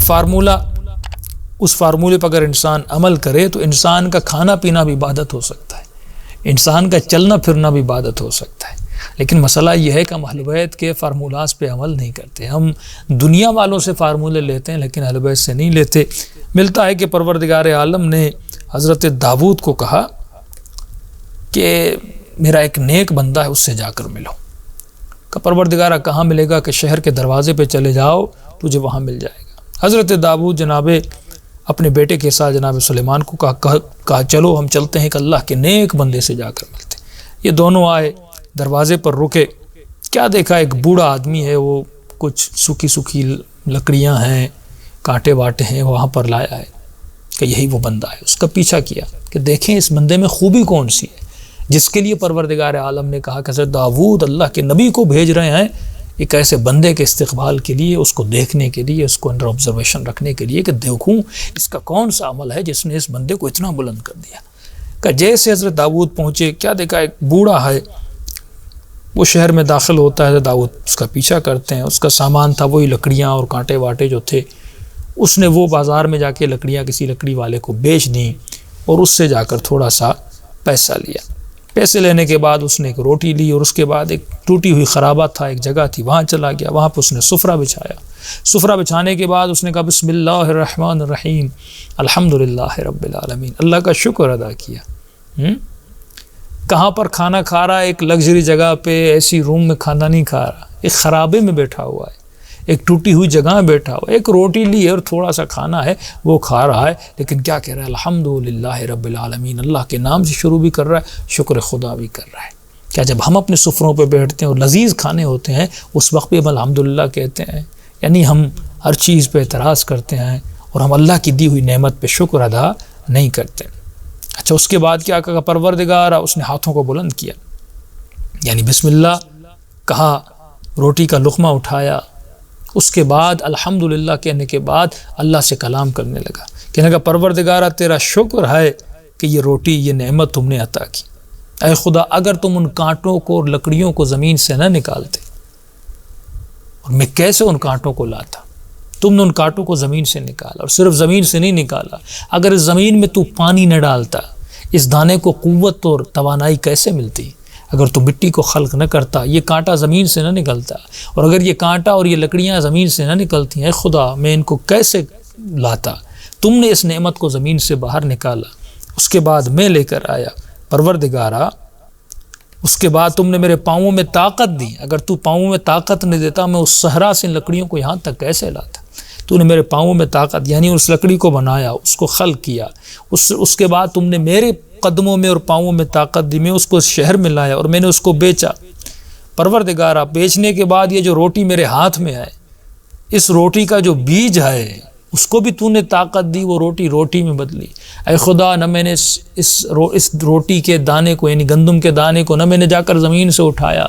ایک فارمولہ، اس فارمولے پر اگر انسان عمل کرے تو انسان کا کھانا پینا بھی عبادت ہو سکتا ہے، انسان کا چلنا پھرنا بھی عبادت ہو سکتا ہے۔ لیکن مسئلہ یہ ہے کہ ہم اہل بیت کے فارمولاز پہ عمل نہیں کرتے، ہم دنیا والوں سے فارمولے لیتے ہیں لیکن اہل بیت سے نہیں لیتے۔ ملتا ہے کہ پروردگار عالم نے حضرت داؤد کو کہا کہ میرا ایک نیک بندہ ہے، اس سے جا کر ملو۔ کہ پروردگارہ کہاں ملے گا؟ کہ شہر کے دروازے پہ چلے جاؤ، تجھے وہاں مل جائے گا۔ حضرت داؤد جناب اپنے بیٹے کے ساتھ جناب سلیمان کو کہا چلو ہم چلتے ہیں کہ اللہ کے نیک بندے سے جا کر ملتے ہیں۔ یہ دونوں آئے، دروازے پر رکے، کیا دیکھا؟ ایک بوڑھا آدمی ہے، وہ کچھ سوکھی سوکھی لکڑیاں ہیں، کانٹے واٹے ہیں، وہاں پر لایا ہے کہ یہی وہ بندہ ہے۔ اس کا پیچھا کیا کہ دیکھیں اس بندے میں خوبی کون سی ہے جس کے لیے پروردگار عالم نے کہا کہ حضرت داؤد اللہ کے نبی کو بھیج رہے ہیں ایک ایسے بندے کے استقبال کے لیے، اس کو دیکھنے کے لیے، اس کو انڈر آبزرویشن رکھنے کے لیے کہ دیکھوں اس کا کون سا عمل ہے جس نے اس بندے کو اتنا بلند کر دیا۔ کہ جیسے حضرت داؤد پہنچے، کیا دیکھا؟ ایک بوڑھا ہے، وہ شہر میں داخل ہوتا ہے، داؤد اس کا پیچھا کرتے ہیں۔ اس کا سامان تھا وہی لکڑیاں اور کانٹے واٹے جو تھے، اس نے وہ بازار میں جا کے لکڑیاں کسی لکڑی والے کو بیچ دیں اور اس سے جا کر تھوڑا سا پیسہ لیا۔ پیسے لینے کے بعد اس نے ایک روٹی لی اور اس کے بعد ایک ٹوٹی ہوئی خرابہ تھا، ایک جگہ تھی، وہاں چلا گیا، وہاں پہ اس نے سفرہ بچھایا۔ سفرہ بچھانے کے بعد اس نے کہا بسم اللہ الرحمن الرحیم الحمدللہ رب العالمین، اللہ کا شکر ادا کیا۔ کہاں پر کھانا کھا رہا ہے؟ ایک لگژری جگہ پہ، ایسی روم میں کھانا نہیں کھا رہا، ایک خرابے میں بیٹھا ہوا ہے، ایک ٹوٹی ہوئی جگہ میں بیٹھا ہوا ہے، ایک روٹی لی ہے اور تھوڑا سا کھانا ہے وہ کھا رہا ہے، لیکن کیا کہہ رہا ہے؟ الحمدللہ رب العالمین، اللہ کے نام سے شروع بھی کر رہا ہے، شکر خدا بھی کر رہا ہے۔ کیا جب ہم اپنے سفروں پہ بیٹھتے ہیں اور لذیذ کھانے ہوتے ہیں اس وقت بھی ہم الحمدللہ کہتے ہیں؟ یعنی ہم ہر چیز پہ اعتراض کرتے ہیں اور ہم اللہ کی دی ہوئی نعمت پہ شکر ادا نہیں کرتے۔ اچھا، اس کے بعد کیا کہا؟ پروردگارا، اس نے ہاتھوں کو بلند کیا، یعنی بسم اللہ کہا، روٹی کا لقمہ اٹھایا، اس کے بعد الحمدللہ کہنے کے بعد اللہ سے کلام کرنے لگا، کہنے لگا پروردگارا تیرا شکر ہے کہ یہ روٹی، یہ نعمت تم نے عطا کی۔ اے خدا، اگر تم ان کانٹوں کو اور لکڑیوں کو زمین سے نہ نکالتے اور میں کیسے ان کانٹوں کو لاتا؟ تم نے ان کانٹوں کو زمین سے نکالا، اور صرف زمین سے نہیں نکالا، اگر اس زمین میں تو پانی نہ ڈالتا اس دانے کو قوت اور توانائی کیسے ملتی؟ اگر تو مٹی کو خلق نہ کرتا، یہ کانٹا زمین سے نہ نکلتا، اور اگر یہ کانٹا اور یہ لکڑیاں زمین سے نہ نکلتی ہیں، خدا میں ان کو کیسے لاتا؟ تم نے اس نعمت کو زمین سے باہر نکالا، اس کے بعد میں لے کر آیا۔ پروردگارا، اس کے بعد تم نے میرے پاؤں میں طاقت دی، اگر تو پاؤں میں طاقت نہیں دیتا میں اس صحرا سے ان لکڑیوں کو یہاں تک کیسے لاتا؟ تو نے میرے پاؤں میں طاقت، یعنی اس لکڑی کو بنایا، اس کو خلق کیا، اس کے بعد تم نے میرے قدموں میں اور پاؤں میں طاقت دی، میں اس کو اس شہر میں لایا اور میں نے اس کو بیچا۔ پروردگارا، بیچنے کے بعد یہ جو روٹی میرے ہاتھ میں ہے، اس روٹی کا جو بیج ہے اس کو بھی تو نے طاقت دی، وہ روٹی میں بدلی۔ اے خدا، نہ میں نے اس روٹی کے دانے کو، یعنی گندم کے دانے کو، نہ میں نے جا کر زمین سے اٹھایا،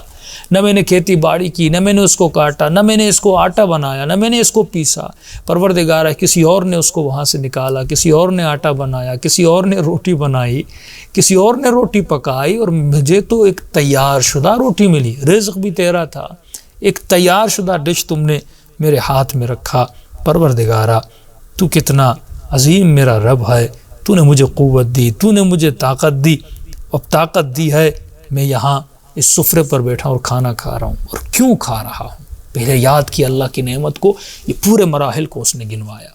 نہ میں نے کھیتی باڑی کی، نہ میں نے اس کو کاٹا، نہ میں نے اس کو آٹا بنایا، نہ میں نے اس کو پیسا۔ پروردگارہ، کسی اور نے اس کو وہاں سے نکالا، کسی اور نے آٹا بنایا، کسی اور نے روٹی بنائی، کسی اور نے روٹی پکائی، اور مجھے تو ایک تیار شدہ روٹی ملی۔ رزق بھی تیرا تھا، ایک تیار شدہ ڈش تم نے میرے ہاتھ میں رکھا۔ پروردگارہ، تو کتنا عظیم میرا رب ہے، تو نے مجھے قوت دی، تو نے مجھے طاقت دی، اب طاقت دی ہے، میں یہاں اس سفرے پر بیٹھا اور کھانا کھا رہا ہوں، اور کیوں کھا رہا ہوں؟ پہلے یاد کیا اللہ کی نعمت کو، یہ پورے مراحل کو اس نے گنوایا۔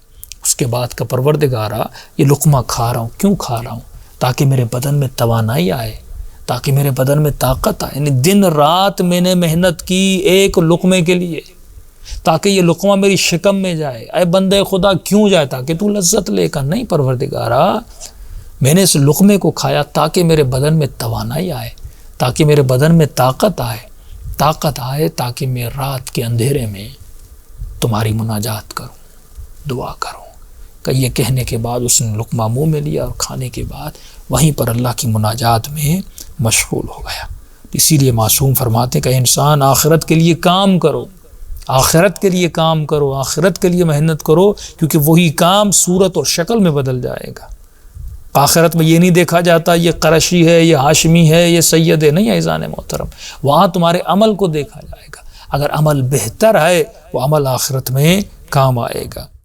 اس کے بعد کا پروردگارہ، یہ لقمہ کھا رہا ہوں، کیوں کھا رہا ہوں؟ تاکہ میرے بدن میں توانائی آئے، تاکہ میرے بدن میں طاقت آئے، یعنی دن رات میں نے محنت کی ایک لقمے کے لیے، تاکہ یہ لقمہ میری شکم میں جائے۔ اے بندے خدا، کیوں جائے؟ تاکہ تو لذت لے کر نہیں۔ پروردگارہ، میں نے اس لقمے کو کھایا تاکہ میرے بدن میں توانائی آئے، تاکہ میرے بدن میں طاقت آئے، تاکہ میں رات کے اندھیرے میں تمہاری مناجات کروں، دعا کروں۔ کہ یہ کہنے کے بعد اس نے لقمہ منہ میں لیا اور کھانے کے بعد وہیں پر اللہ کی مناجات میں مشغول ہو گیا۔ اسی لیے معصوم فرماتے ہیں کہ انسان آخرت کے لیے کام کرو، آخرت کے لیے کام کرو، آخرت کے لیے محنت کرو، کیونکہ وہی کام صورت اور شکل میں بدل جائے گا۔ آخرت میں یہ نہیں دیکھا جاتا یہ قریشی ہے، یہ ہاشمی ہے، یہ سید ہے، نہیں عزیزان محترم، وہاں تمہارے عمل کو دیکھا جائے گا۔ اگر عمل بہتر ہے وہ عمل آخرت میں کام آئے گا۔